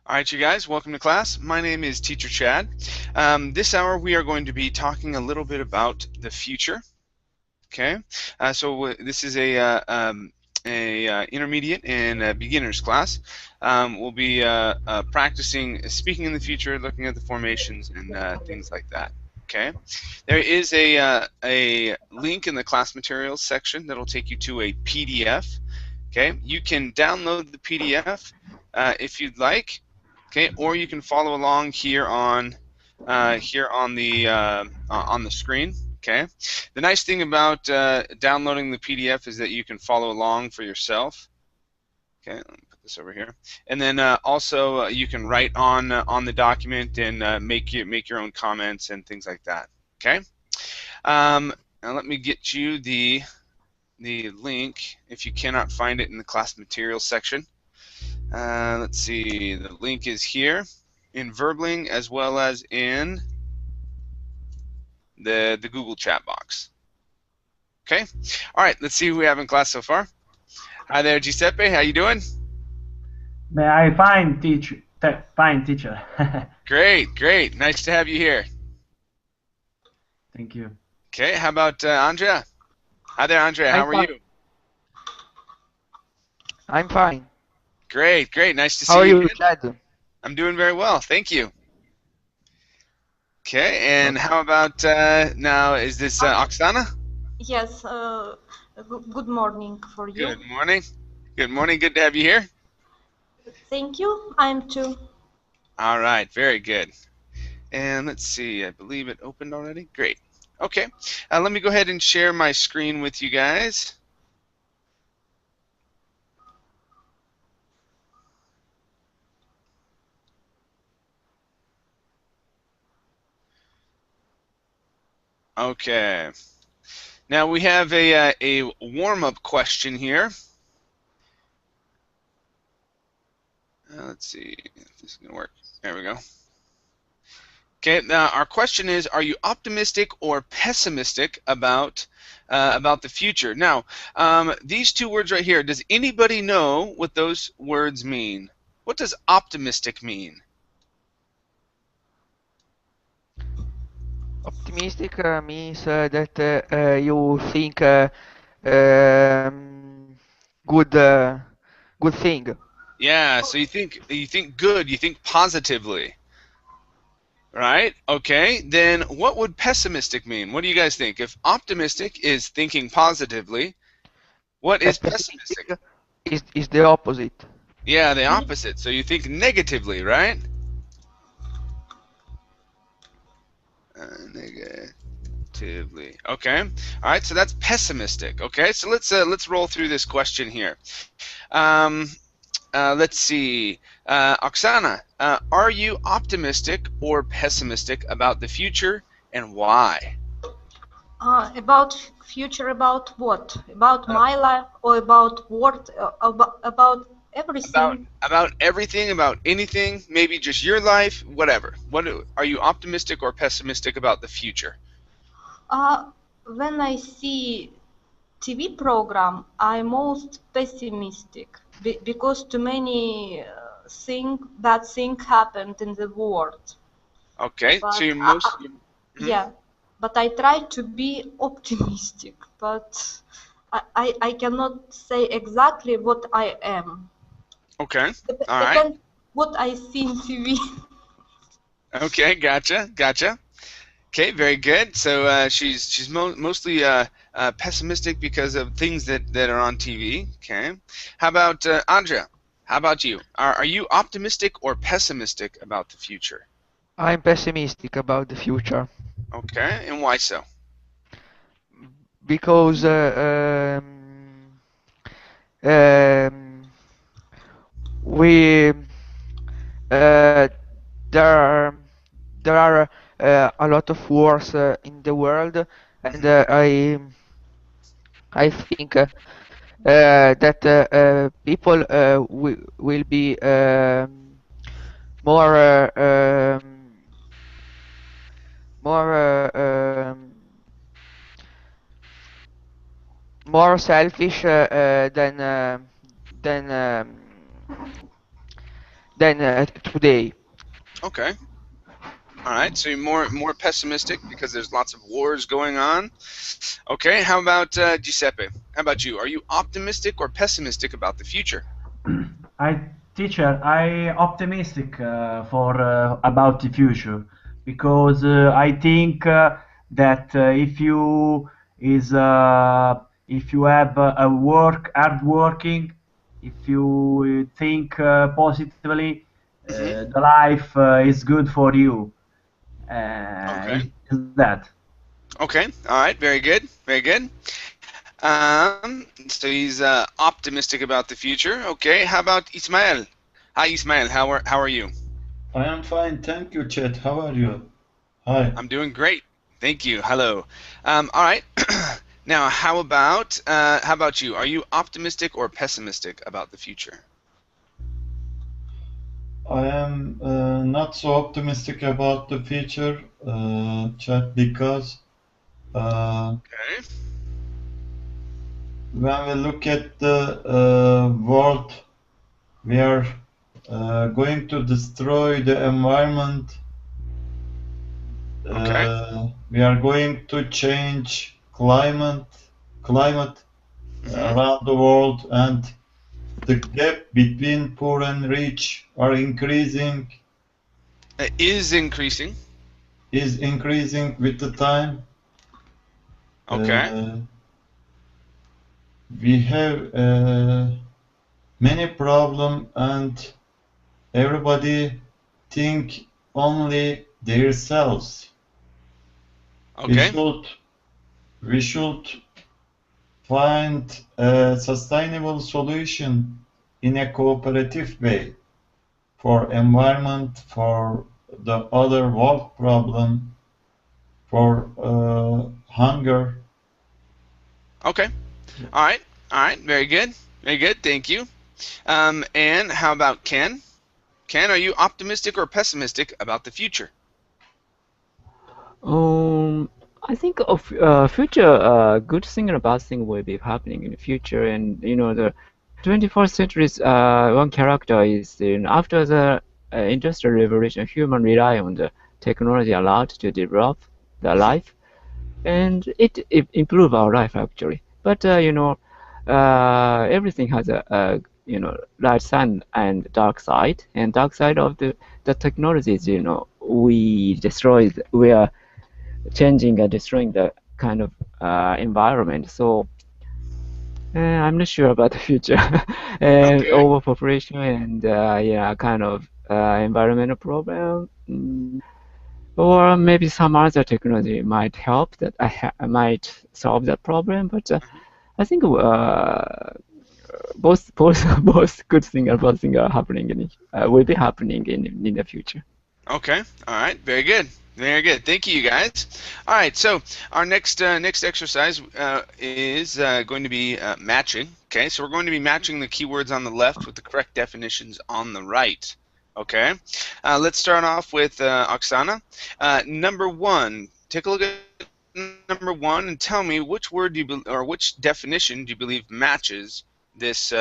All right, you guys, welcome to class. My name is Teacher Chad. This hour we are going to be talking a little bit about the future. Okay, this is a intermediate and beginners class. We'll be practicing speaking in the future, looking at the formations and things like that. Okay, there is a link in the class materials section that'll take you to a PDF. Okay, you can download the PDF if you'd like. Okay, or you can follow along here on the screen. Okay, the nice thing about downloading the PDF is that you can follow along for yourself. Okay, let me put this over here, and then also you can write on the document and make your own comments and things like that. Okay, now let me get you the link if you cannot find it in the class materials section. Let's see, the link is here in Verbling as well as in the Google chat box. Okay, all right, let's see who we have in class so far. Hi there, Giuseppe, how you doing? I fine, teacher. Fine, teacher. Great, nice to have you here. Thank you. Okay, how about Andrea? Hi there, Andrea, how I'm are fine. you? I'm fine. Great, nice to How see are you you, again. Chad? I'm doing very well, thank you. Okay, and Okay. how about now, is this Oksana? Yes, good morning for you. Good morning, good to have you here. Thank you. I'm too. All right, very good. And let's see, I believe it opened already. Great. Okay, let me go ahead and share my screen with you guys. Okay. Now we have a warm-up question here. Let's see if this is going to work. There we go. Okay, now our question is, are you optimistic or pessimistic about the future? Now, these two words right here, does anybody know what those words mean? What does optimistic mean? Optimistic means that you think good good thing. Yeah, so you think good, you think positively. Right? Okay. Then what would pessimistic mean? What do you guys think? If optimistic is thinking positively, what is Pessimistic pessimistic? is the opposite. Yeah, the opposite. So you think negatively, right? Negatively. Okay. All right. So that's pessimistic. Okay. So let's roll through this question here. Um, let's see. Oksana, are you optimistic or pessimistic about the future, and why? About future, about what? About my life or about what? About everything? About everything, about anything, maybe just your life, whatever. What are you optimistic or pessimistic about the future? When I see TV program, I'm most pessimistic because too many bad thing happened in the world. Okay, so But you're most. yeah, but I try to be optimistic, but I cannot say exactly what I am. Okay, all right. Depends what I see in TV. Okay, gotcha. Okay, very good. So she's mostly pessimistic because of things that are on TV. Okay. How about Andrea? How about you? Are you optimistic or pessimistic about the future? I'm pessimistic about the future Okay, and why so? because um, we there are a lot of wars in the world, and I think that people will be more more more selfish than than today. Okay. All right. So you're more pessimistic because there's lots of wars going on. Okay. How about Giuseppe? How about you? Are you optimistic or pessimistic about the future? I optimistic for about the future because I think that if you have a hard working, if you think positively, Hmm. the life is good for you. Okay. Is that? Okay. All right. Very good. Very good. So he's optimistic about the future. Okay. How about Ismael? Hi, Ismael. How are you? I am fine, thank you, Chet. How are you? Hi. I'm doing great. Thank you. Hello. All right. Now, how about you? Are you optimistic or pessimistic about the future? I am not so optimistic about the future, Chet, because Okay. when we look at the world, we are going to destroy the environment. Okay. We are going to change climate Hmm. around the world, and the gap between poor and rich are increasing, It is increasing. is increasing with the time. Okay. Uh, we have many problem, and everybody think only themselves. We Okay. should we should find a sustainable solution in a cooperative way for environment, for the other world problem, for hunger. Okay. All right. All right. Very good. Very good. Thank you. And how about Ken? Ken, are you optimistic or pessimistic about the future? I think of future good thing and bad thing will be happening in the future, and the 21st century's one character is after the industrial revolution, human rely on the technology a lot to develop their Hmm. life, and it improve our life actually. But everything has a light side and dark side, and dark side of the technology is we are changing and destroying the kind of environment. So I'm not sure about the future and Okay. overpopulation and yeah, kind of environmental problem. Or maybe some other technology might help that might solve that problem. But I think both both good thing and bad thing are happening will be happening in the future. Okay. All right. Very good. Very good. Thank you, guys. All right. So our next exercise is going to be matching. Okay. So we're going to be matching the keywords on the left with the correct definitions on the right. Okay. Let's start off with Oksana. Number one. Take a look at number one and tell me which word do you or which definition do you believe matches this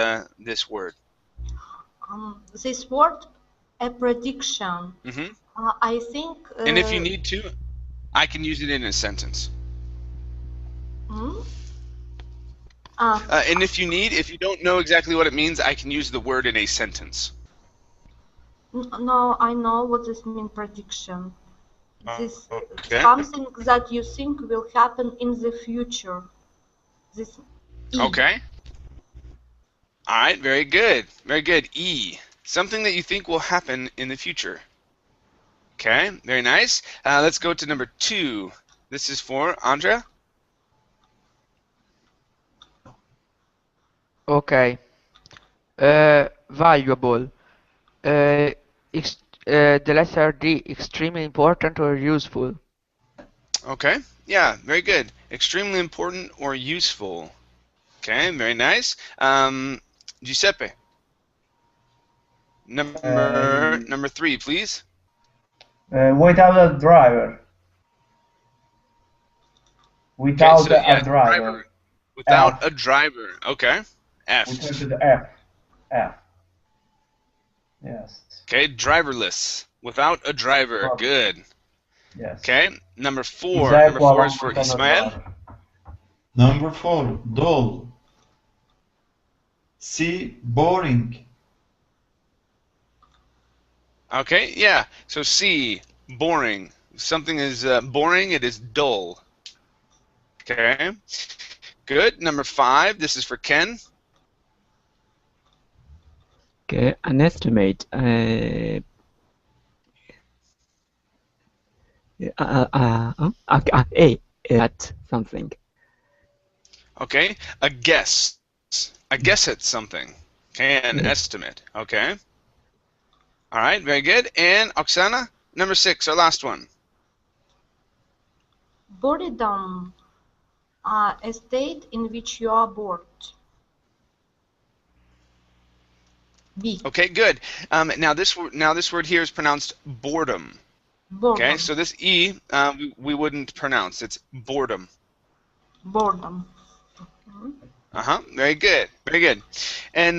word. This word, a prediction. Mm-hmm. I think. And if you need to, I can use it in a sentence. Hmm? And if you don't know exactly what it means, I can use the word in a sentence. No, I know what this means, prediction. This Okay. something that you think will happen in the future. This E. Okay. All right, very good. Very good. E. Something that you think will happen in the future. Okay, very nice. Let's go to number two. This is for Andrea. Okay. Valuable. The letter D, extremely important or useful. Okay, yeah, very good. Extremely important or useful. Okay, very nice. Giuseppe. Number three, please. Without a driver. Without Okay, so yeah, a driver. without F. a driver. Okay. F. We turn to the F. F. Yes. Okay, driverless, without a driver. Oh. Good. Yes. Okay, number 4. Isaac Number 4 is Wallace for Montana Ismail. driver. Number 4, dull. C, boring. Okay, yeah. So C, boring. If something is boring, it is dull. Okay. Good. Number 5. This is for Ken. Okay, an estimate. At something. Okay. A guess. A guess at something. Okay, an Yes. estimate. Okay. All right. Very good. And Oksana, number 6, our last one. Boredom. A state in which you are bored. B. Okay. Good. Now this word here is pronounced boredom. Boredom. Okay. So this E we wouldn't pronounce. It's boredom. Boredom. Very good. Very good. And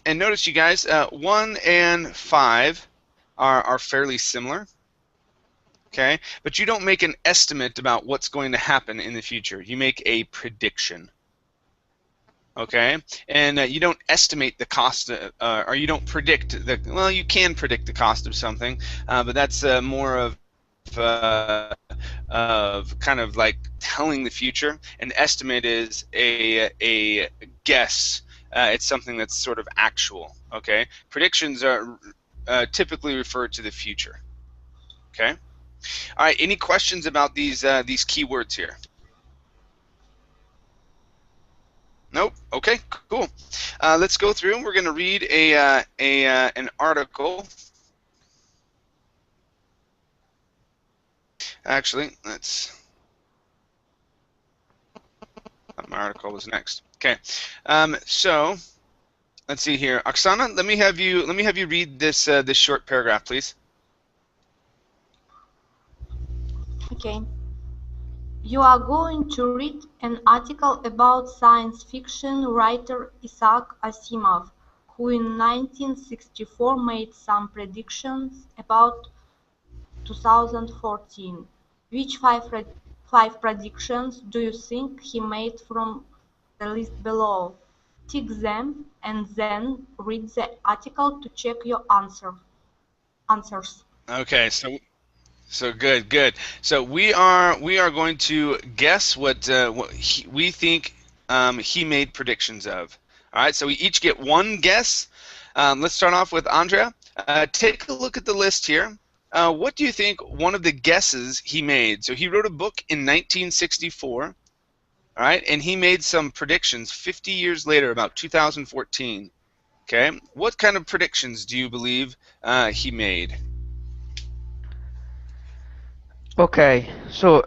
notice, you guys, 1 and 5 are fairly similar. Okay, but you don't make an estimate about what's going to happen in the future. You make a prediction. Okay, and you don't estimate the cost, or you don't predict the. Well, you can predict the cost of something, but that's more of kind of like telling the future. An estimate is a guess. It's something that's sort of actual. Okay, predictions are typically referred to the future. Okay. All right. Any questions about these keywords here? Nope. Okay. Cool. Let's go through, and we're going to read an article. Actually, my article was next. Okay. So let's see here. Oksana, let me have you read this this short paragraph, please. Okay. You are going to read an article about science fiction writer Isaac Asimov, who in 1964 made some predictions about 2014. Which five predictions do you think he made from the list below? Tick them and then read the article to check your answers. Okay, so good. So we are going to guess what we think he made predictions of. All right, so we each get one guess. Let's start off with Andrea. Take a look at the list here. What do you think one of the guesses he made? So he wrote a book in 1964, all right, and he made some predictions 50 years later, about 2014. Okay, what kind of predictions do you believe he made? Okay, so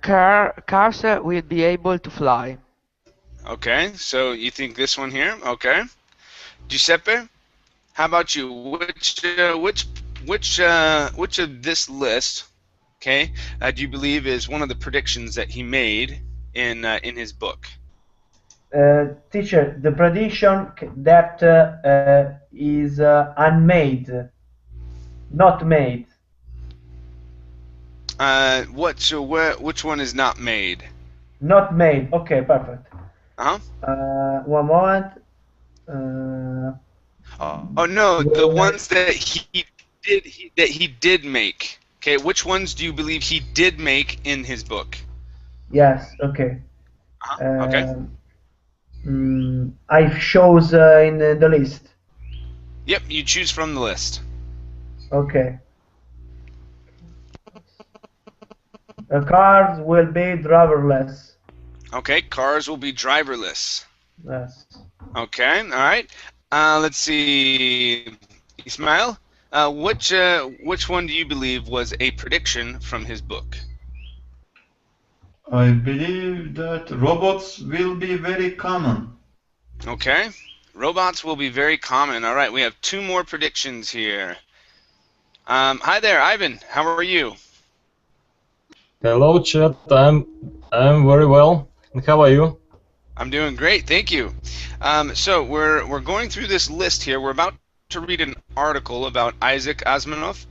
cars will be able to fly. Okay, so you think this one here? Okay, Giuseppe, how about you? Which of this list, okay, do you believe is one of the predictions that he made in his book? Teacher, the prediction that is unmade, not made. Which one is not made? Not made. Okay, perfect. One moment. Oh no, the ones that he did make. Okay, which ones do you believe he did make in his book? Yes. Okay. Okay. I chose in the list. Yep, you choose from the list. Okay. Cars will be driverless. Okay, cars will be driverless. Yes. Okay, all right. Let's see, Ismail. Which one do you believe was a prediction from his book? I believe that robots will be very common. Okay, robots will be very common. All right, we have 2 more predictions here. Hi there, Ivan. How are you? Hello, chat. I'm very well. And how are you? I'm doing great, thank you. So we're going through this list here. We're about to read an article about Isaac Asimov,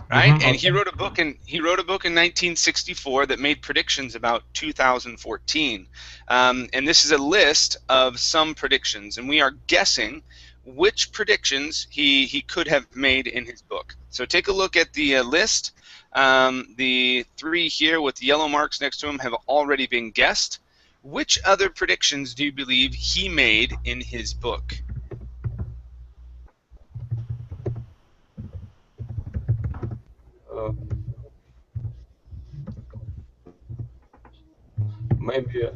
right? Mhm. And he wrote a book in 1964 that made predictions about 2014. And this is a list of some predictions, and we are guessing which predictions he could have made in his book. So take a look at the list. The three here with yellow marks next to them have already been guessed. Which other predictions do you believe he made in his book? Uh, Maybe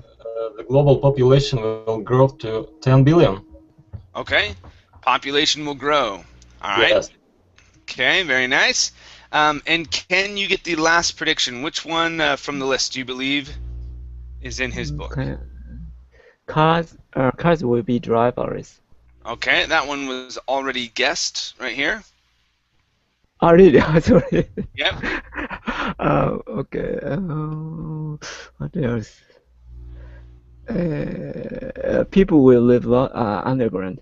the global population will grow to 10 billion. Okay, population will grow. All right. Yes. Okay, very nice. And can you get the last prediction? Which one from the list do you believe is in his book? Okay. Cars will be driverless. Okay, that one was already guessed right here. Oh, really? Sorry. Yep. Okay. What else? People will live underground.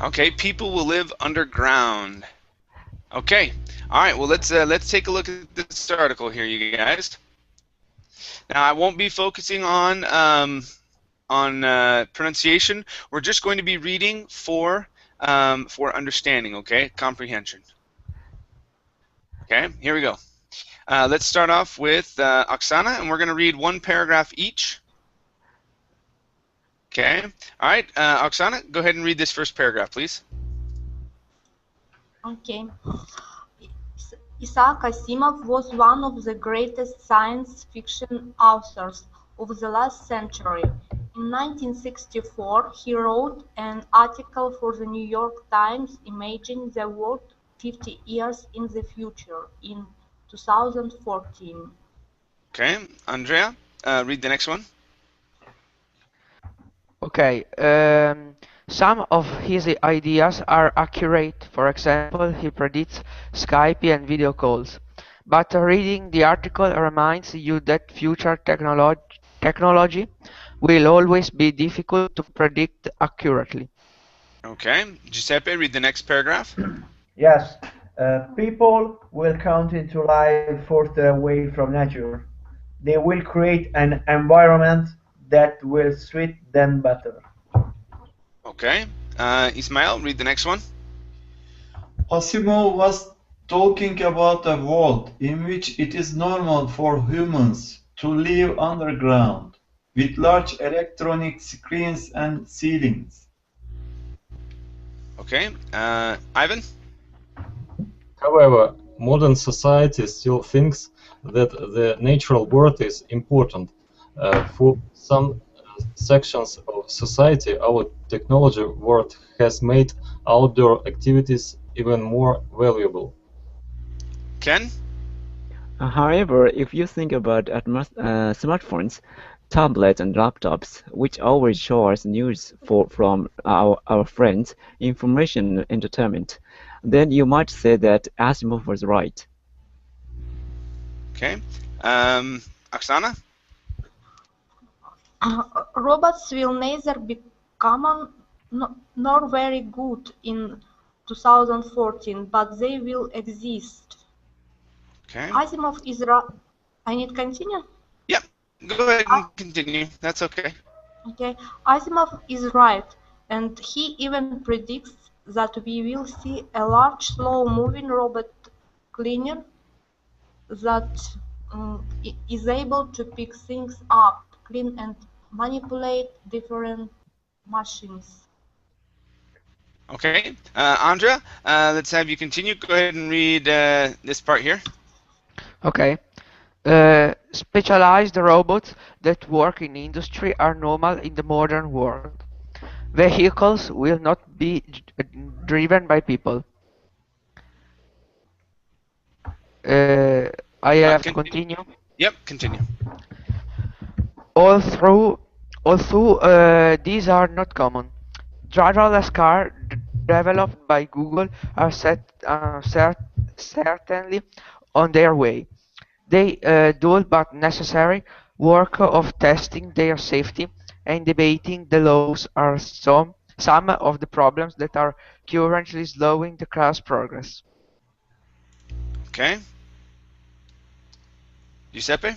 Okay, people will live underground. Okay. All right. Well, let's take a look at this article here, you guys. Now, I won't be focusing on pronunciation. We're just going to be reading for understanding. Okay, comprehension. Okay. Here we go. Let's start off with Oksana, and we're going to read one paragraph each. Okay. All right, Oksana, go ahead and read this first paragraph, please. Okay. Isaac Asimov was one of the greatest science fiction authors of the last century. In 1964, he wrote an article for the New York Times imagining the world 50 years in the future in 2014. Okay, Andrea, read the next one. Okay, some of his ideas are accurate. For example, he predicts Skype and video calls. But reading the article reminds you that future technology will always be difficult to predict accurately. Okay, Giuseppe, read the next paragraph. Yes, people will continue to live further away from nature. They will create an environment that will suit them better. Okay, Ismail, read the next one. Asimov was talking about a world in which it is normal for humans to live underground, with large electronic screens and ceilings. Okay, Ivan. However, modern society still thinks that the natural world is important. For some sections of society, our technology world has made outdoor activities even more valuable. Ken. However, if you think about smartphones, tablets, and laptops, which always show us news from our friends, information, and entertainment, then you might say that Asimov was right. Okay, Oksana. Robots will neither be common nor very good in 2014, but they will exist. Okay. Asimov is right. I need to continue? Yep, go ahead and continue. That's okay. Okay, Asimov is right, and he even predicts that we will see a large, slow-moving robot cleaner that is able to pick things up, clean and manipulate different machines. Okay, Andrea, let's have you continue. Go ahead and read this part here. Okay. Specialized robots that work in industry are normal in the modern world. Vehicles will not be driven by people. I have to continue. Yep, continue. Although these are not common, driverless cars developed by Google are certainly on their way. They dull but necessary work of testing their safety and debating the laws are some of the problems that are currently slowing the class progress. Okay. Giuseppe?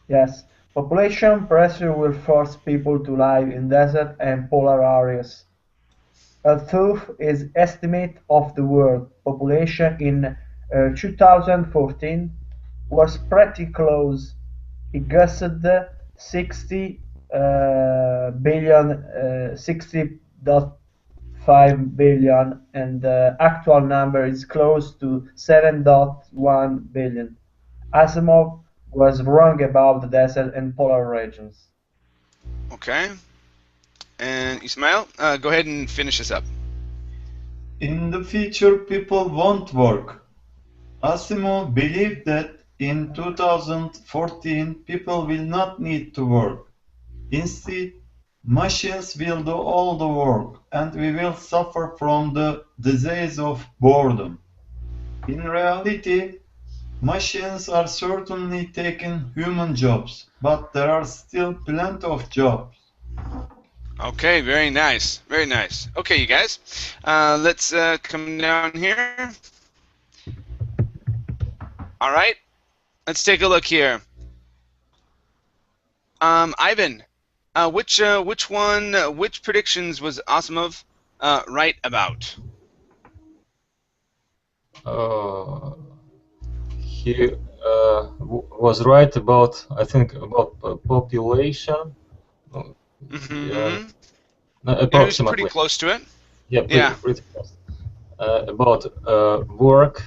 Yes, population pressure will force people to live in desert and polar areas. Although its estimate of the world population in 2014 was pretty close. It guessed 60 billion, 60.5 billion, and the actual number is close to 7.1 billion. Asimov was wrong about the desert and polar regions. Okay. And Ismail, go ahead and finish this up. In the future, people won't work. Asimov believed that in 2014 people will not need to work. Instead, machines will do all the work, and we will suffer from the disease of boredom. In reality, machines are certainly taking human jobs, but there are still plenty of jobs. Okay, very nice. Very nice. Okay, you guys, let's come down here. All right, let's take a look here. Ivan, which predictions was Asimov right about? He was right about, I think, about population. Mm-hmm. No, It was approximately. pretty close to it. Yeah, Yeah. pretty close. About work,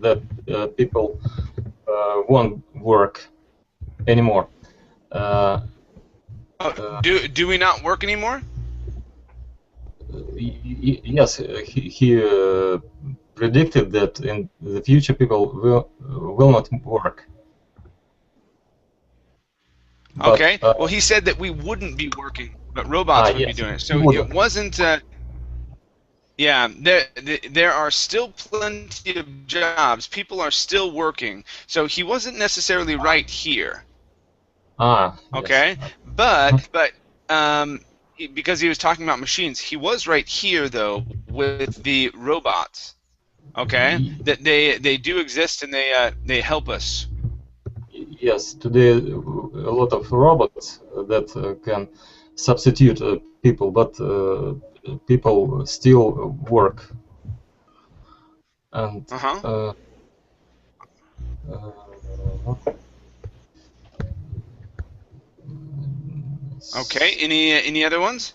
that people won't work anymore. Do we not work anymore? Yes, he predicted that in the future people will not work. But, okay. Well, he said that we wouldn't be working, but robots would be doing it. So it wasn't. Yeah, there are still plenty of jobs. People are still working. So he wasn't necessarily right here. Okay, yes. but because he was talking about machines, he was right here though with the robots. Okay, that they do exist and they help us. Yes, today a lot of robots that can substitute people, but people still work. And okay, any other ones?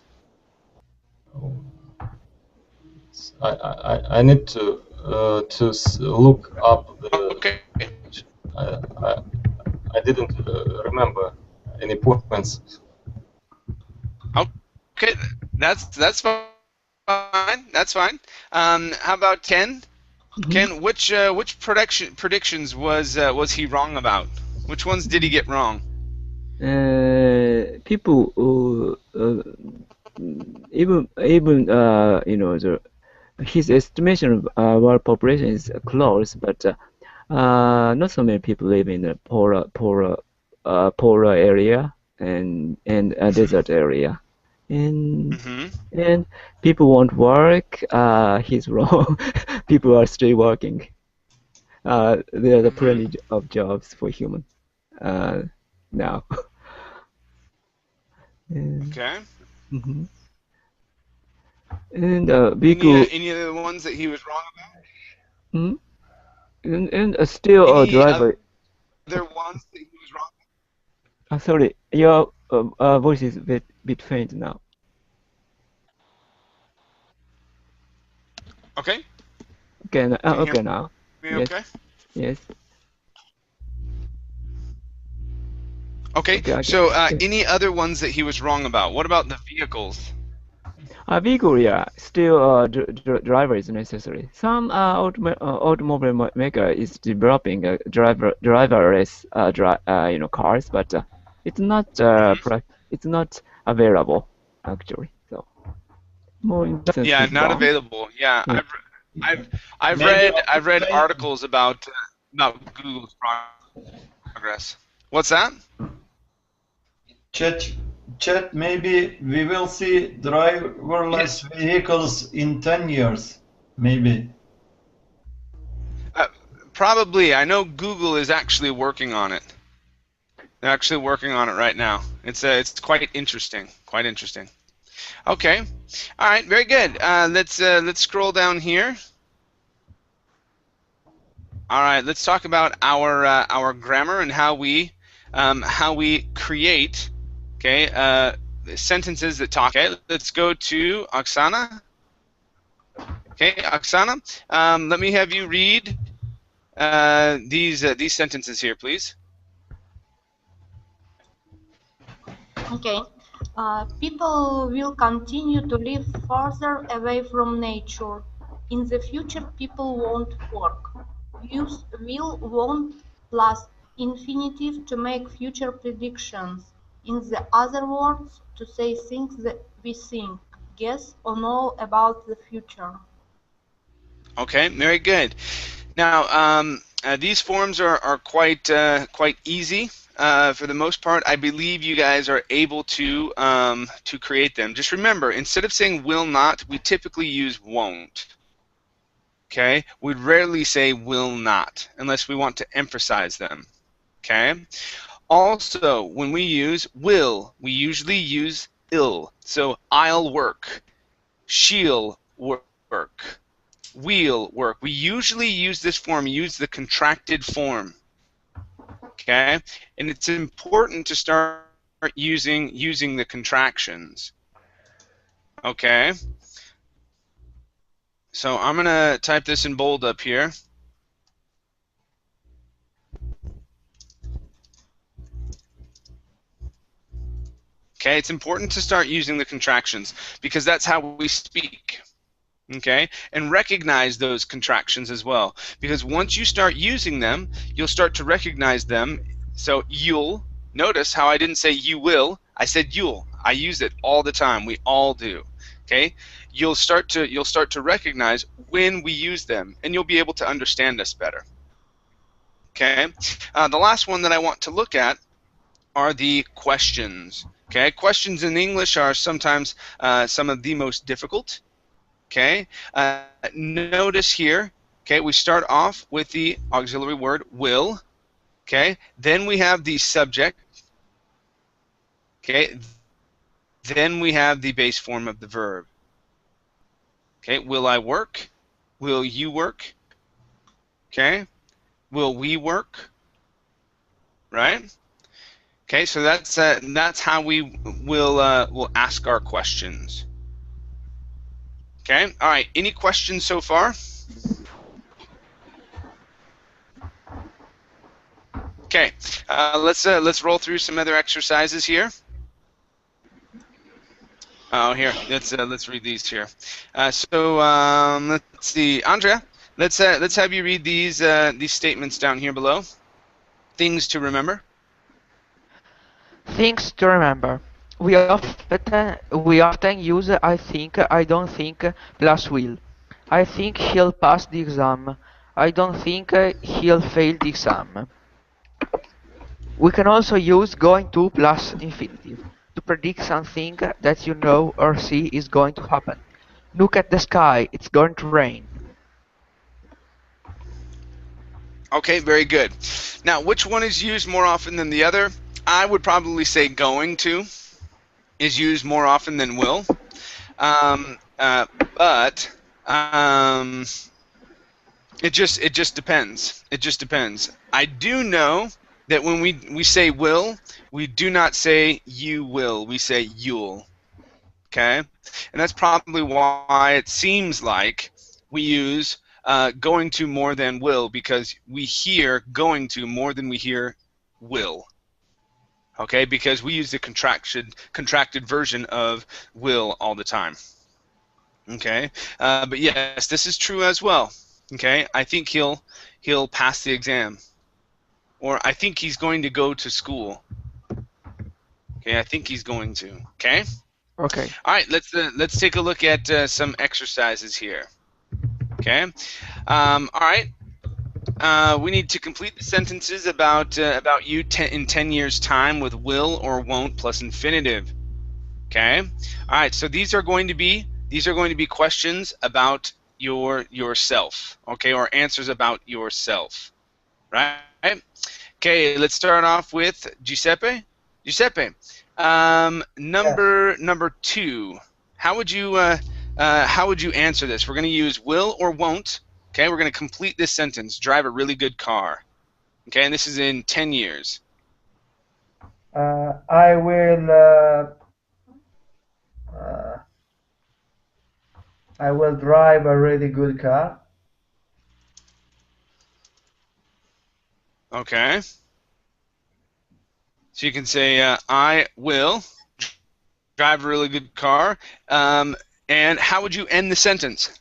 I need to look up the. Okay. I didn't remember any points. Okay, that's fine. That's fine. How about Ken? Mm-hmm. Ken, which predictions was he wrong about? Which ones did he get wrong? People even you know his estimation of world population is close, but not so many people live in the polar area and a desert area, and and people won't work. He's wrong. People are still working. There are plenty of jobs for human now. Okay. Mm-hmm. And any other ones that he was wrong about? Mm-hmm. And still a driver. Other ones that he was wrong about? Sorry, your voice is a bit faint now. Okay. Okay. Okay now. Yes. Okay. Yes. Okay. So any other ones that he was wrong about? What about the vehicles? Vehicle, yeah, still driver is necessary. Some automobile maker is developing driverless cars, but it's not it's not available actually. So more important. Yeah, not available. Yeah, I've read articles about Google's product. progress. What's that? Chat, maybe we will see driverless vehicles in 10 years, maybe. Probably. I know Google is actually working on it. They're actually working on it right now. It's quite interesting. Quite interesting. Okay. All right. Very good. Let's scroll down here. All right. Let's talk about our grammar and how we create sentences that talk. Okay. Let's go to Oksana. Okay, Oksana. Let me have you read these sentences here, please. Okay. People will continue to live further away from nature. In the future, people won't work. Use will, won't plus infinitive to make future predictions. In the other words, to say things that we think, guess, or know about the future. Okay, very good. Now, these forms are quite easy. For the most part, I believe you guys are able to create them. Just remember, instead of saying will not, we typically use won't. Okay? We'd rarely say will not unless we want to emphasize them. Okay? Also, when we use will, we usually use ill. So I'll work, she'll work, we'll work. We usually use this form, use the contracted form. Okay? And it's important to start using the contractions. Okay? So I'm going to type this in bold up here. Okay, it's important to start using the contractions because that's how we speak. Okay, and recognize those contractions as well, because once you start using them, you'll start to recognize them. So you'll notice how I didn't say you will, I said you'll. I use it all the time. We all do. Okay, you'll start to recognize when we use them, and you'll be able to understand us better. Okay, the last one that I want to look at are the questions. Okay, questions in English are sometimes some of the most difficult. Okay, notice here, okay, we start off with the auxiliary word will, okay, then we have the subject, okay, then we have the base form of the verb. Okay, will I work? Will you work? Okay, will we work? Right? Okay, so that's how we will ask our questions. Okay, all right, any questions so far? Okay, let's roll through some other exercises here. Oh, here, let's read these here. Let's see, Andrea, let's have you read these statements down here below. Things to remember. Things to remember. We often use I think, I don't think, plus will. I think he'll pass the exam. I don't think he'll fail the exam. We can also use going to plus infinitive to predict something that you know or see is going to happen. Look at the sky, it's going to rain. Okay, very good. Now, which one is used more often than the other? I would probably say going to is used more often than will, but it just depends. It just depends. I do know that when we say will, we do not say you will. We say you'll. Okay, and that's probably why it seems like we use going to more than will, because we hear going to more than we hear will. Okay, because we use the contracted version of will all the time. Okay, but yes, this is true as well. Okay, I think he'll pass the exam, or I think he's going to go to school. Okay, I think he's going to. Okay. Okay. All right, let's take a look at some exercises here. Okay. All right. we need to complete the sentences about you in 10 years time with will or won't plus infinitive. Okay. All right. So these are going to be questions about yourself. Okay, or answers about yourself. Right. Okay. Let's start off with Giuseppe. Giuseppe, number 2. How would you answer this? We're going to use will or won't. Okay, we're going to complete this sentence. Drive a really good car. Okay, and this is in 10 years. I will drive a really good car. Okay. So you can say, I will drive a really good car. And how would you end the sentence?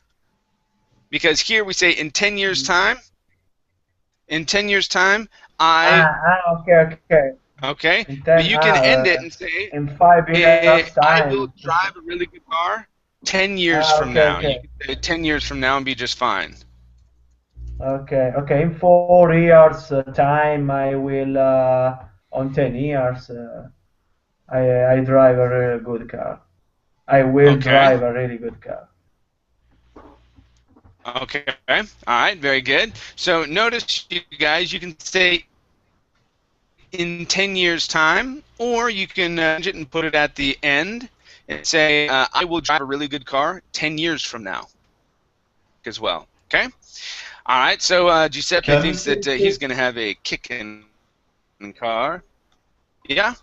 Because here we say in 10 years' time. In 10 years' time, Okay. Okay. But you can end it and say, in 5 years' time. I will drive a really good car 10 years from now. You can say 10 years from now and be just fine. Okay. In 4 years' time, I will. On 10 years, I drive a really good car. I will drive a really good car. Okay. All right. Very good. So notice, you guys, you can say in 10 years' time, or you can change it and put it at the end and say, I will drive a really good car 10 years from now as well. Okay? All right. So Giuseppe thinks that he's going to have a kicking car. Yeah?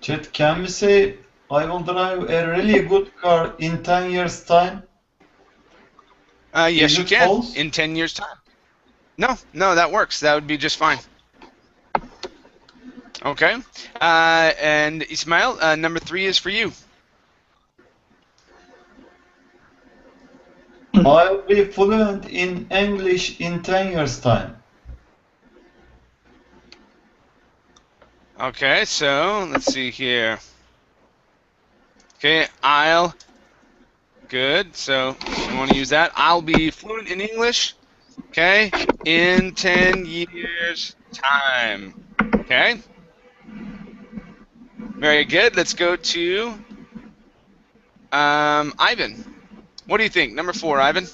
Chat, can we say, I will drive a really good car in 10 years' time? Yes, you can. False? In 10 years' time. No, that works. That would be just fine. Okay. And Ismail, number 3 is for you. I'll be fluent in English in 10 years' time. Okay, so let's see here. Okay, good. So you want to use that. I'll be fluent in English. Okay, in 10 years' time. Okay. Very good. Let's go to Ivan. What do you think? Number 4, Ivan.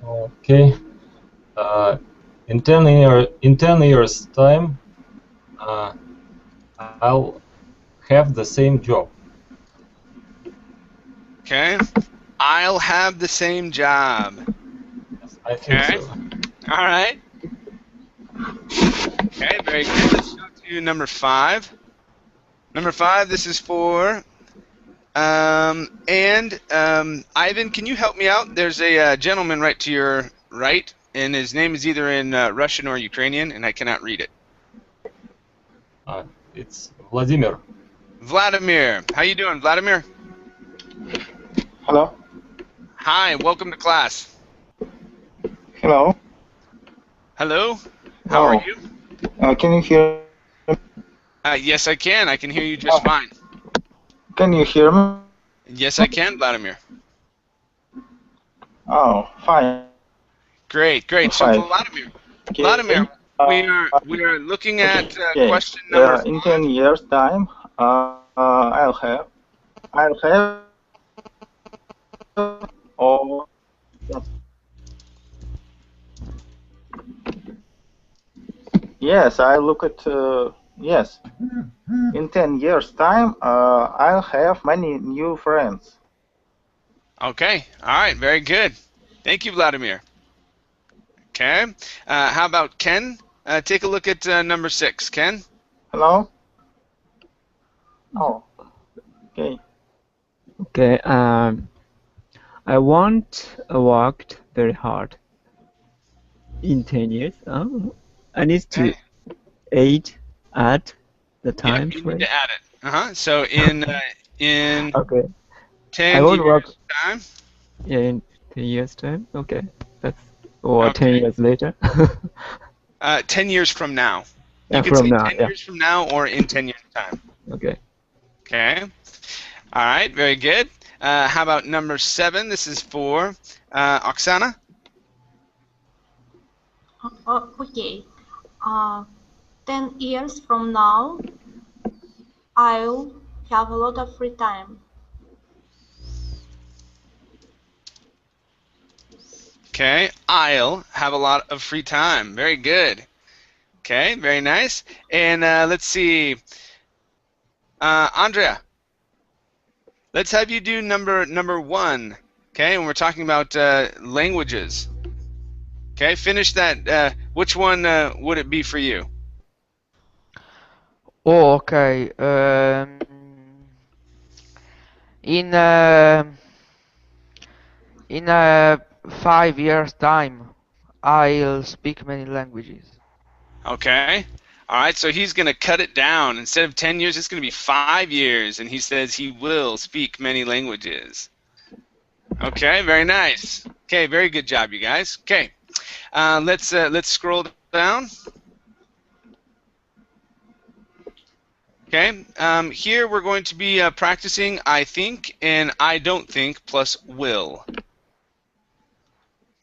Okay. In 10 years' time, I'll have the same job. Okay. I'll have the same job. Yes, I think so. All right. Okay, very good. Let's go to number 5. Number 5, this is for Ivan, can you help me out? There's a gentleman right to your right, and his name is either in Russian or Ukrainian, and I cannot read it. It's Vladimir. Vladimir. How you doing, Vladimir? Hello. Hi, welcome to class. Hello. Hello. How are you? Can you hear? Yes, I can. I can hear you just fine. Can you hear me? Yes, I can, Vladimir. Oh, fine. Great. So, Vladimir, we are looking at question number 5. In 10 years' time, I'll have. Oh. Yes, I look at. Yes. In 10 years' time, I'll have many new friends. Okay. All right. Very good. Thank you, Vladimir. Okay. How about Ken? Take a look at number 6. Ken? Hello? Oh. Okay. Okay. I won't work very hard in 10 years. Oh, I need to add the time frame. You need to add it. So in okay. 10 years time. Yeah, in 10 years time. Okay, or 10 years later. 10 years from now. You can say 10 years from now or in 10 years time. Okay. Okay. All right. Very good. How about number 7? This is for Oksana. Okay. 10 years from now, I'll have a lot of free time. Okay, I'll have a lot of free time. Very good. Okay, very nice. And let's see, Andrea, let's have you do number 1. Okay, and we're talking about languages. Okay, finish that. Which one would it be for you? Oh, okay. In in 5 years' time, I'll speak many languages. Okay. All right, so he's going to cut it down. Instead of 10 years, it's going to be 5 years, and he says he will speak many languages. Okay, very nice. Okay, very good job, you guys. Okay, let's scroll down. Okay, here we're going to be practicing I think and I don't think plus will.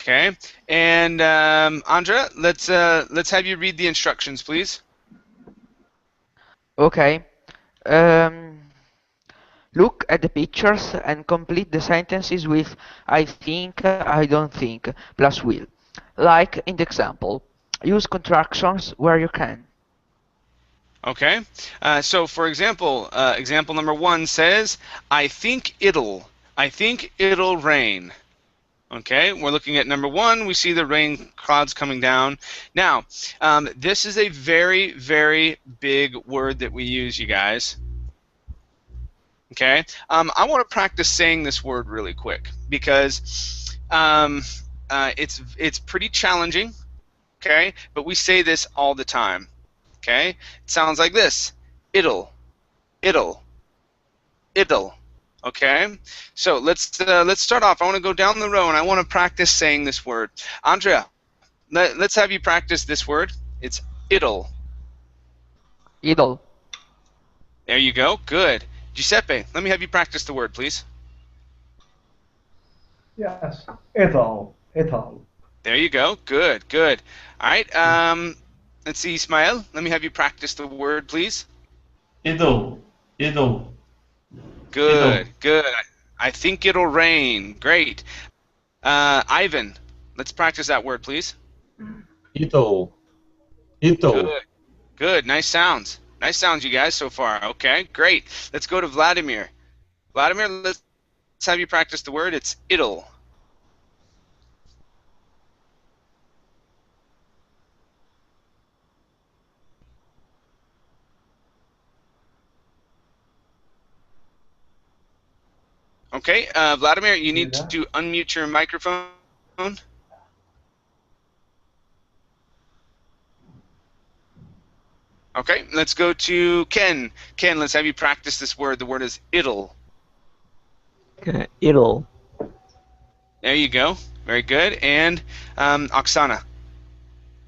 Okay, and Andrea, let's have you read the instructions, please. Okay. Look at the pictures and complete the sentences with I think, I don't think, plus will. Like in the example. Use contractions where you can. Okay, so for example, example number 1 says, I think it'll rain. Okay, we're looking at number 1. We see the rain clouds coming down. Now, this is a very, very big word that we use, you guys. Okay, I want to practice saying this word really quick because it's pretty challenging. Okay, but we say this all the time. Okay, it sounds like this: it'll. Okay, so let's start off. I want to go down the row and I want to practice saying this word. Andrea, let's have you practice this word. It's it'll. Idle. There you go. Good. Giuseppe, let me have you practice the word, please. Yes. It'll. There you go. Good. Good. All right. Let's see, Ismail. Let me have you practice the word, please. Idle. Good. Good. I think it'll rain. Great. Ivan, let's practice that word, please. It'll. Good. Good. Nice sounds. Nice sounds, you guys, so far. Okay, great. Let's go to Vladimir. Vladimir, let's have you practice the word. It's it'll. Okay, Vladimir, you need to unmute your microphone. Okay, let's go to Ken. Ken, let's have you practice this word. The word is it'll. Okay, it'll. There you go. Very good. And Oksana.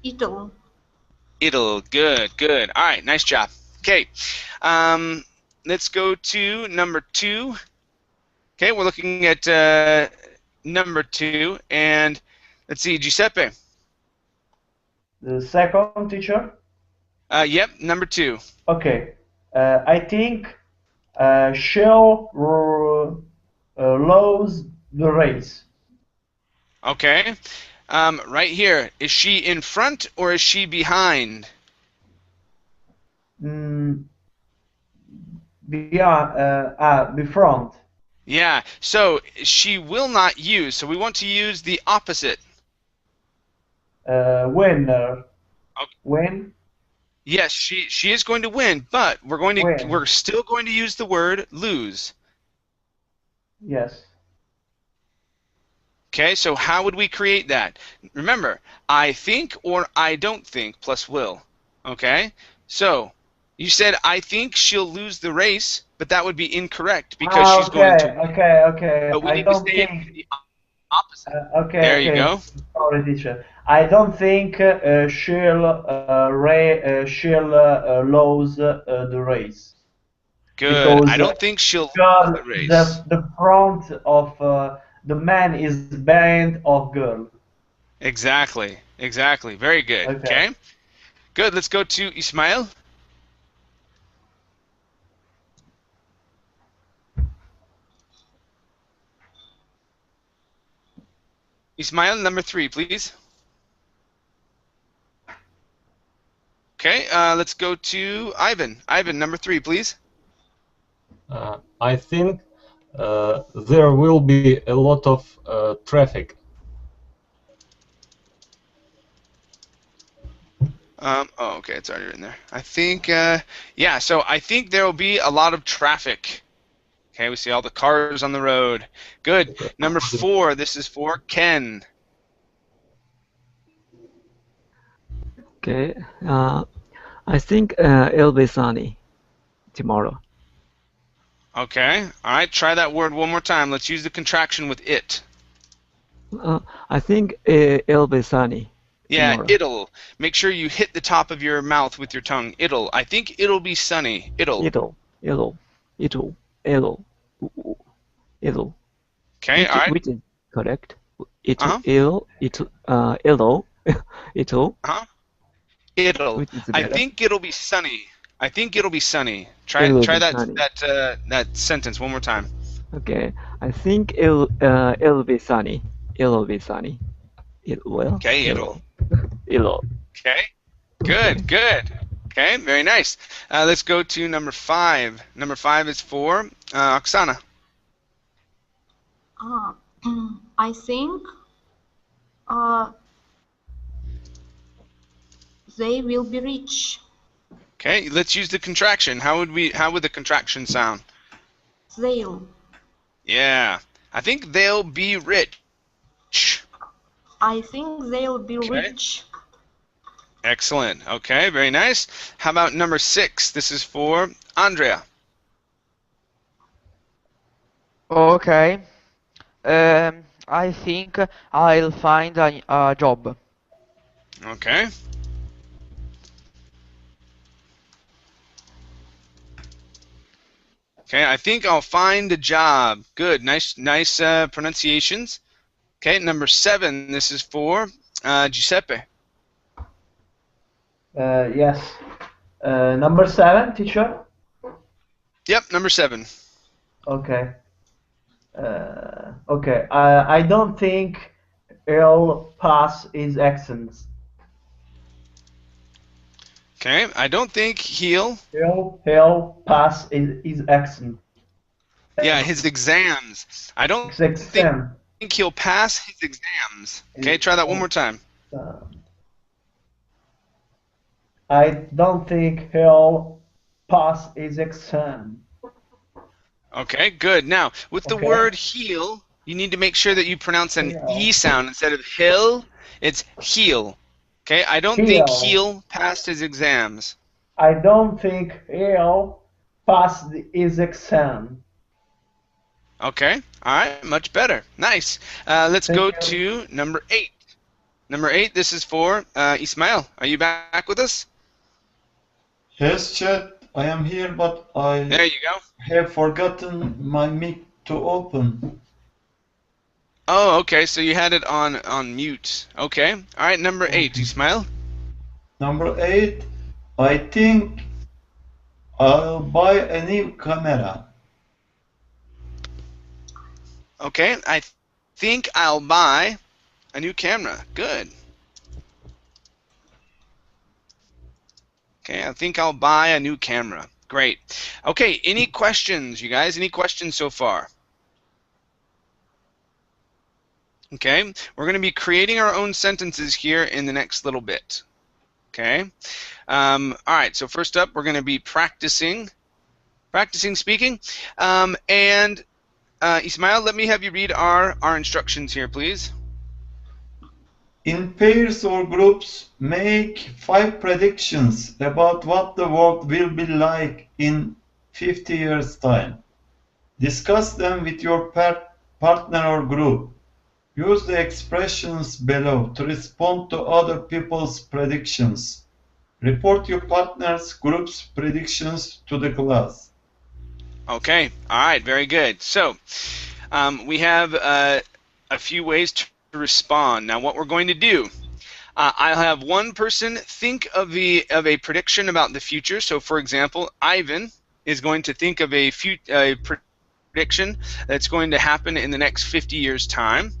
It'll. It'll. Good, good. All right, nice job. Okay, let's go to number 2. Okay, we're looking at number 2, and let's see, Giuseppe. The second, teacher? Yep, number 2. Okay. I think she'll lose the race. Okay. Right here, is she in front or is she behind? Befront. Yeah, so she will not use, so we want to use the opposite. Winner. Okay. Win. Yes, she is going to win, but we're still going to use the word lose. Yes. Okay, so how would we create that? Remember, I think or I don't think plus will. Okay, so you said I think she'll lose the race, but that would be incorrect because she's going to. Okay. But we need to say the opposite. Okay. There you go. Sorry, teacher. I don't think she'll lose the race. Good. Because I don't think she'll lose the race. The front of the man is behind of girl. Exactly. Exactly. Very good. Okay. Good. Let's go to Ismail. Ismail, number 3, please. Okay. Let's go to Ivan. Ivan, number 3, please. I think there will be a lot of traffic. Oh, okay, it's already in there. I think, yeah, so I think there will be a lot of traffic. Okay, we see all the cars on the road. Good. Number 4, this is for Ken. Okay. I think it'll be sunny tomorrow. Okay. All right, try that word one more time. Let's use the contraction with it. I think it'll be sunny. Yeah, tomorrow. it'll. Make sure you hit the top of your mouth with your tongue. It'll. I think it'll be sunny. It'll. It'll. Okay, all right. Which is correct. Uh-huh. It'll. Huh? It'll. Which is I better. think it'll be sunny. I think it'll be sunny. Try It'll try be that sunny. that sentence one more time. Okay. I think it'll be sunny. It'll be sunny. It will. Okay, it'll. It'll. Okay. Good, good. Okay, very nice. Let's go to number 5. Number 5 is for Oksana. I think they will be rich. Okay, let's use the contraction. How would the contraction sound? They'll. Yeah. I think they'll be rich. I think they'll be Okay. rich. Excellent. Okay, very nice. How about number 6? This is for Andrea. Okay. I think I'll find a job. Okay. Okay, I think I'll find a job. Good. Nice pronunciations. Okay, number 7. This is for Giuseppe. Yes. Number 7, teacher. Yep, number 7. Okay. Okay. I don't think he'll pass his exams. Okay, I don't think he'll. He'll pass his exam. Yeah, his exams. I don't His exam. think he'll pass his exams. Okay, try that one more time. I don't think he'll pass his exam. Okay, good. Now, with the Okay. word heel, you need to make sure that you pronounce an Heel. E sound instead of hill. It's heel. Okay, I don't think Heel. he'll passed his exams. I don't think he'll pass his exam. Okay, all right, much better. Nice. Let's Thank go you. to number 8. Number 8, this is for Ismail. Are you back with us? Yes, Chad, I am here, but I There you go. have forgotten my mic to open. Oh, okay, so you had it on mute. Okay, all right, number 8, Ismail. Number 8, I think I'll buy a new camera. Okay, I think I'll buy a new camera. Good. Okay, I think I'll buy a new camera. Great. Okay, any questions, you guys? Any questions so far? Okay, we're going to be creating our own sentences here in the next little bit. Okay. All right, so first up, we're going to be practicing speaking. Ismail, let me have you read our instructions here, please. In pairs or groups, make 5 predictions about what the world will be like in 50 years' time. Discuss them with your partner or group. Use the expressions below to respond to other people's predictions. Report your partner's group's predictions to the class. Okay, all right, very good. So we have a few ways to respond. Now what we're going to do, I'll have one person think of a prediction about the future. So, for example, Ivan is going to think of a prediction that's going to happen in the next 50 years' time,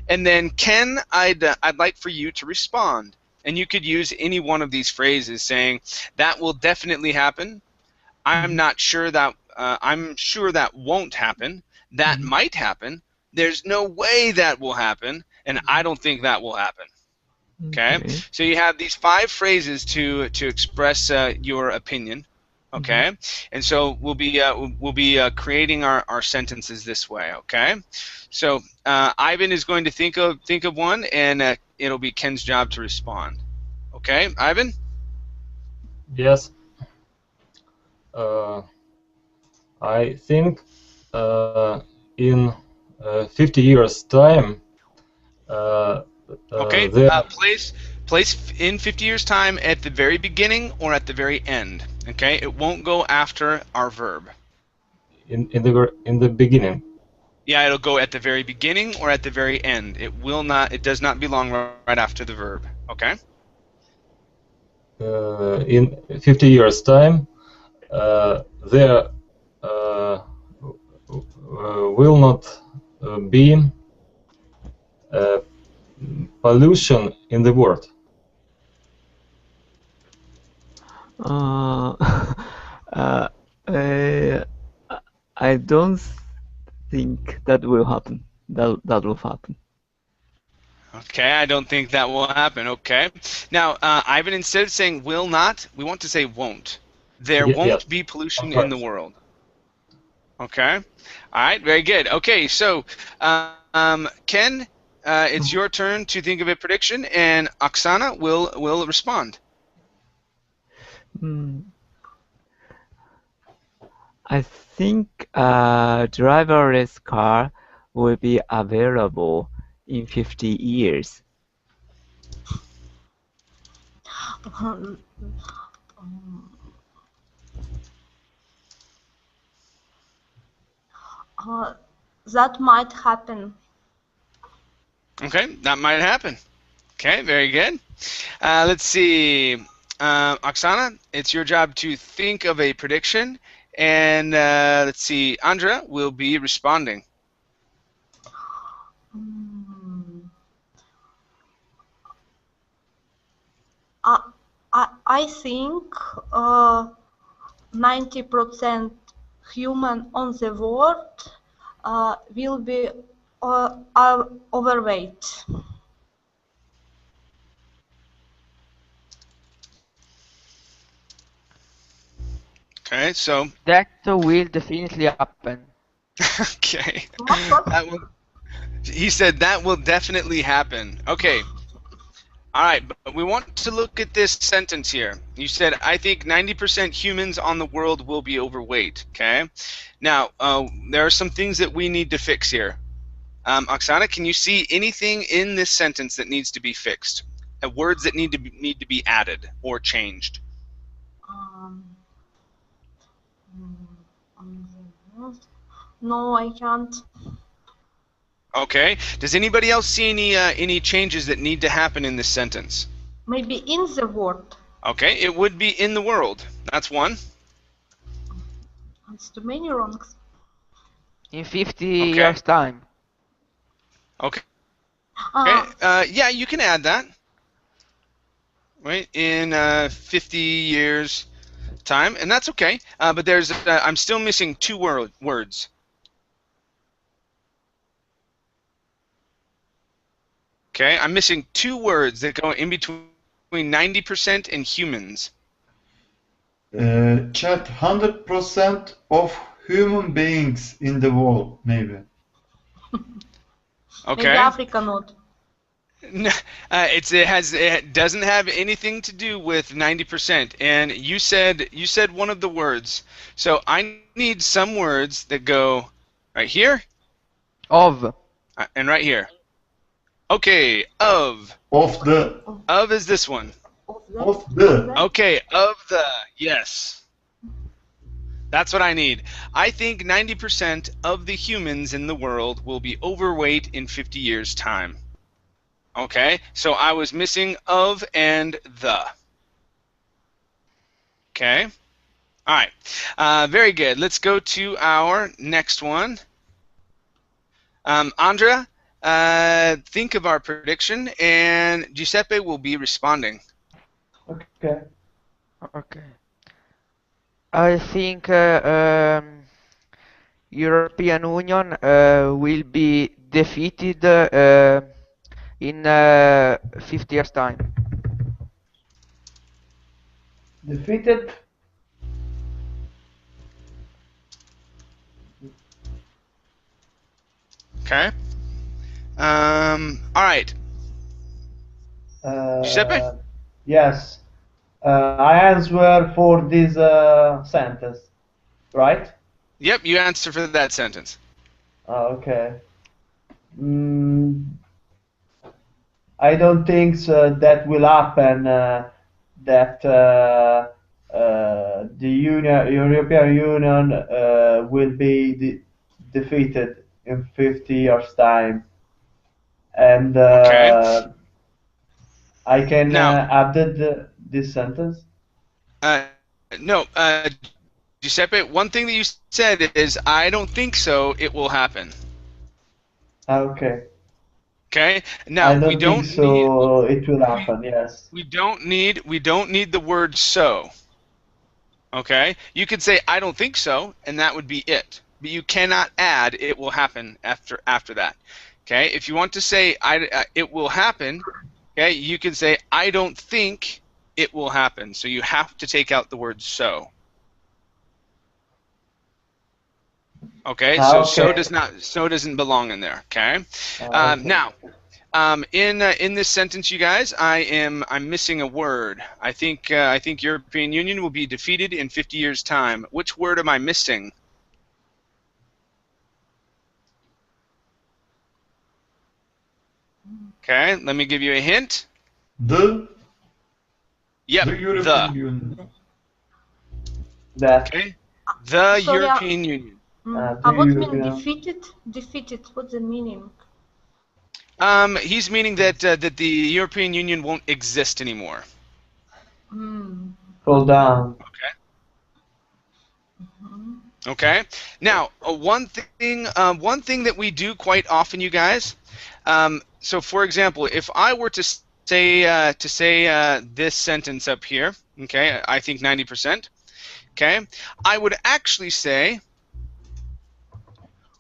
and then Ken, I'd like for you to respond, and you could use any one of these phrases, saying that will definitely happen. I'm not sure that. I'm sure that won't happen. That might happen. There's no way that will happen, and I don't think that will happen. Okay? So you have these 5 phrases to express your opinion. Okay? And so we'll be creating our sentences this way. Okay? So Ivan is going to think of one, and it'll be Ken's job to respond. Okay, Ivan? Yes. I think in 50 years' time. Okay. Place in 50 years' time at the very beginning or at the very end. Okay. It won't go after our verb. In the beginning. Yeah, it'll go at the very beginning or at the very end. It will not. It does not belong right after the verb. Okay. In 50 years' time, there will not be pollution in the world. I don't think that will happen. That will happen. Okay, I don't think that will happen. Okay. Now, Ivan, instead of saying will not, we want to say won't. There won't be pollution in the world. Okay. All right. Very good. Okay. So, Ken, it's your turn to think of a prediction, and Oksana will respond. I think a driverless car will be available in 50 years. That might happen. Okay, that might happen. Okay, very good. Let's see. Oksana, it's your job to think of a prediction, and let's see. Andra will be responding. I think 90% human on the world will be overweight. Okay, so that will definitely happen. Okay. He said that will definitely happen. Okay. All right, but we want to look at this sentence here. You said, I think 90% humans on the world will be overweight. Okay. Now, there are some things that we need to fix here. Oksana, can you see anything in this sentence that needs to be fixed? Words that need to be added or changed? No, I can't. Okay. Does anybody else see any changes that need to happen in this sentence? Maybe in the world. Okay, it would be in the world. That's one. It's too many wrongs. In 50 years' time. Okay. Yeah, you can add that. Right, in 50 years' time, and that's okay. But there's, I'm still missing 2 words. Okay, I'm missing 2 words that go in between 90% and humans. Chat, 100% of human beings in the world, maybe. Okay. Maybe Africa not. No, it doesn't have anything to do with 90%. And you said one of the words. So I need some words that go right here. Of. And right here. Okay, of. Of the. Of is this one. Of the. Okay, of the. Yes. That's what I need. I think 90% of the humans in the world will be overweight in 50 years' time. Okay, so I was missing of and the. Okay, all right, very good. Let's go to our next one. Andrea, think of our prediction, and Giuseppe will be responding. Okay. Okay. I think European Union will be defeated in 50 years' time. Defeated. Okay. All right. Giuseppe? Yes. I answer for this sentence, right? Yep, you answer for that sentence. Okay. I don't think so that will happen. That the European Union will be defeated in 50 years' time, and Okay. I can Now, add this sentence. no, Giuseppe, one thing that you said is, I don't think so, it will happen. Okay. Okay. Now, I don't think so. It will happen. Yes. We don't need the word so. Okay. You could say I don't think so, and that would be it. But you cannot add it will happen after that. Okay. If you want to say it will happen, okay, you can say I don't think it will happen. So you have to take out the word so. Okay. So so doesn't belong in there. Okay. Okay. Now. In this sentence, you guys, I'm missing a word. I think European Union will be defeated in 50 years' time. Which word am I missing? Okay, let me give you a hint. The. Yep. The European Union. That. Okay. The Sorry, European Union. What mean defeated? Defeated. What's the meaning? He's meaning that that the European Union won't exist anymore. Fall down. Okay. Okay. Now, one thing that we do quite often, you guys. So, for example, if I were to say this sentence up here, okay, I think 90%. Okay, I would actually say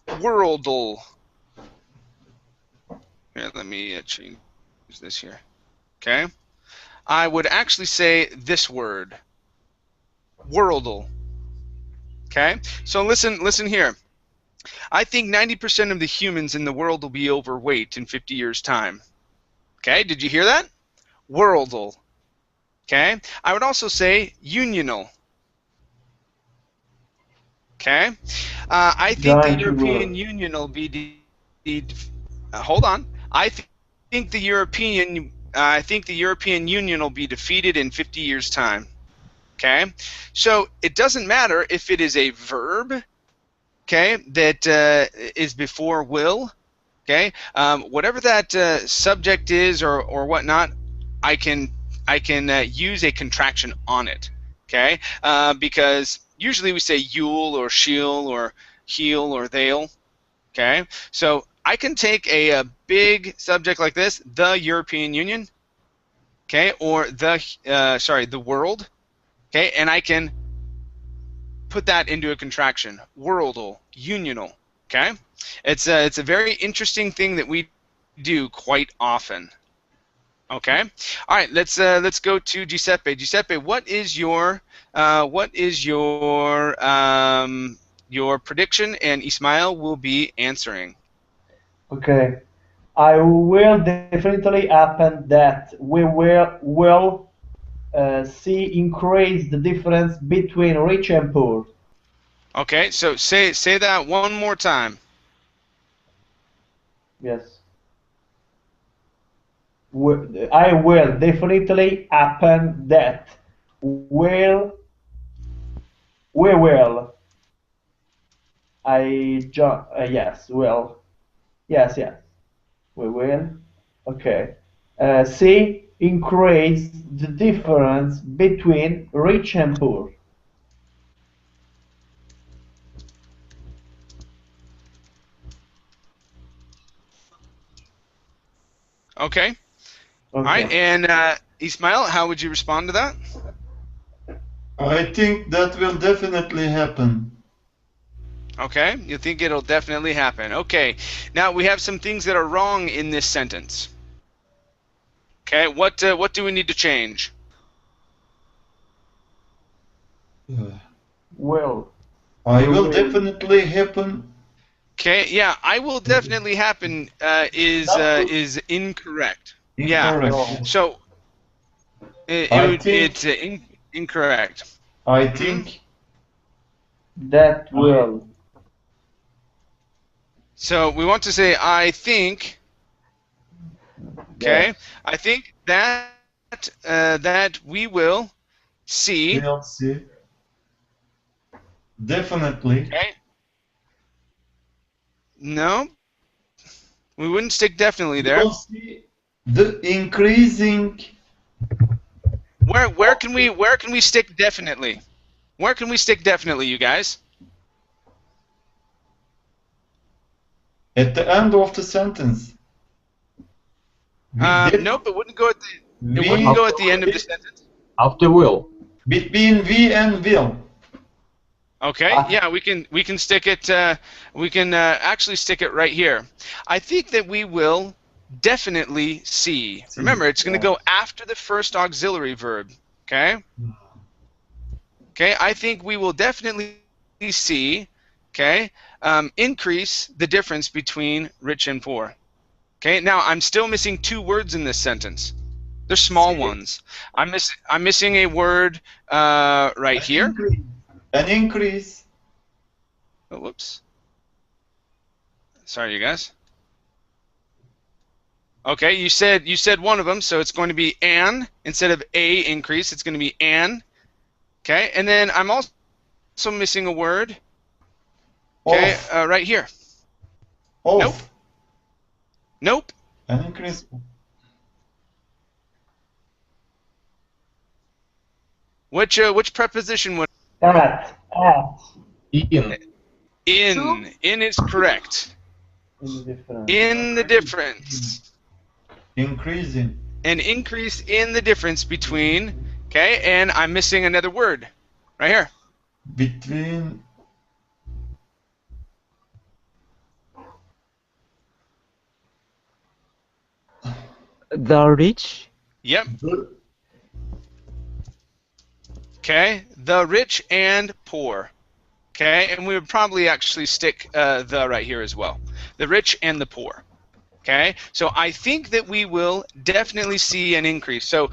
worldle. Here, let me change this here. Okay, I would actually say this word, worldle. Okay, so listen here. I think 90% of the humans in the world will be overweight in 50 years' time. Okay, did you hear that? Worldle. Okay, I would also say unional. Okay, I think the European Union will be. Hold on. I think the European Union will be defeated in 50 years' time. Okay, so it doesn't matter if it is a verb, okay, that is before will, okay, whatever that subject is or whatnot, I can use a contraction on it, okay, because usually we say you'll or she'll or he'll or they'll, okay, so I can take a big subject like this, the European Union, okay, or the world. Okay, and I can put that into a contraction, worldle, unional. Okay, it's a very interesting thing that we do quite often. Okay, all right, let's go to Giuseppe. Giuseppe, what is your prediction? And Ismail will be answering. Okay, I will definitely happen that we will see increase the difference between rich and poor. Okay, so say that one more time. Yes. I will definitely happen that we will. Yes, will. Yes, we will. Okay. C. Increase the difference between rich and poor. Okay. All right. And Ismail, how would you respond to that? I think that will definitely happen. Okay. You think it'll definitely happen. Okay. Now we have some things that are wrong in this sentence. Okay. What do we need to change? Well, I will definitely happen. Okay. Yeah. I will definitely happen is incorrect. Yeah. Incorrect. So it's incorrect. I think that will. So we want to say I think. Okay. Yes. I think that that we will see. We'll see. Definitely. Okay. No. We wouldn't stick definitely there. We'll see the increasing. Where can we stick definitely? Where can we stick definitely, you guys? At the end of the sentence. Nope, it wouldn't go at the end of the sentence. After will. Between we and will. Okay, yeah, we can stick it. We can actually stick it right here. I think that we will definitely see. Remember, it's going to go after the first auxiliary verb. Okay. Okay, I think we will definitely see. Okay, increase the difference between rich and poor. Okay, now I'm still missing two words in this sentence. They're small ones. I'm missing a word right here. An increase. Oh, whoops. Sorry, you guys. Okay, you said one of them, so it's going to be an instead of a increase. It's going to be an. Okay, and then I'm also missing a word. Okay, right here. Nope. Nope. An increase. Which preposition would? At. In. In is correct. In the difference. Increasing. An increase in the difference between. Okay, and I'm missing another word right here. Between. The rich. Yep. Okay, the rich and poor. Okay, and we would probably actually stick the right here as well. The rich and the poor. Okay, so I think that we will definitely see an increase. So,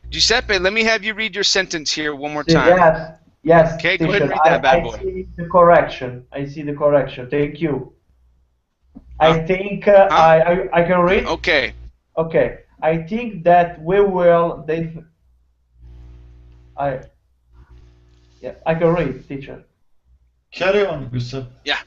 Giuseppe, let me have you read your sentence here one more time. Yes. Okay, teacher, go ahead and read that bad boy. I see the correction. Thank you. I think I can read. Okay. Okay. I think that we will. I can read, teacher. Carry on, Gustav. Yeah.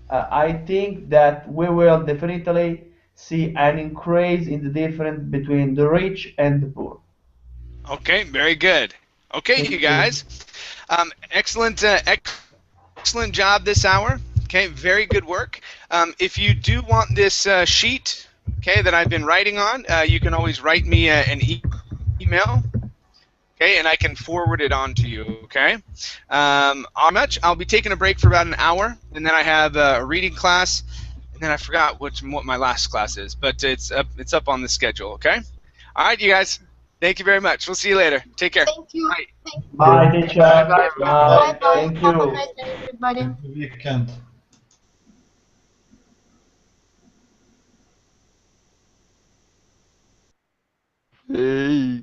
I think that we will definitely see an increase in the difference between the rich and the poor. Okay, very good. Okay, you guys. Excellent job this hour. Okay, very good work. If you do want this sheet, okay, that I've been writing on, you can always write me an email. Okay, and I can forward it on to you, okay? I'll be taking a break for about an hour, and then I have a reading class, and then I forgot what my last class is, but it's up on the schedule, okay? All right, you guys. Thank you very much. We'll see you later. Take care. Thank you. Bye. Bye, teacher. Bye. Thank Have a you. nice day, everybody. Weekend. Hey.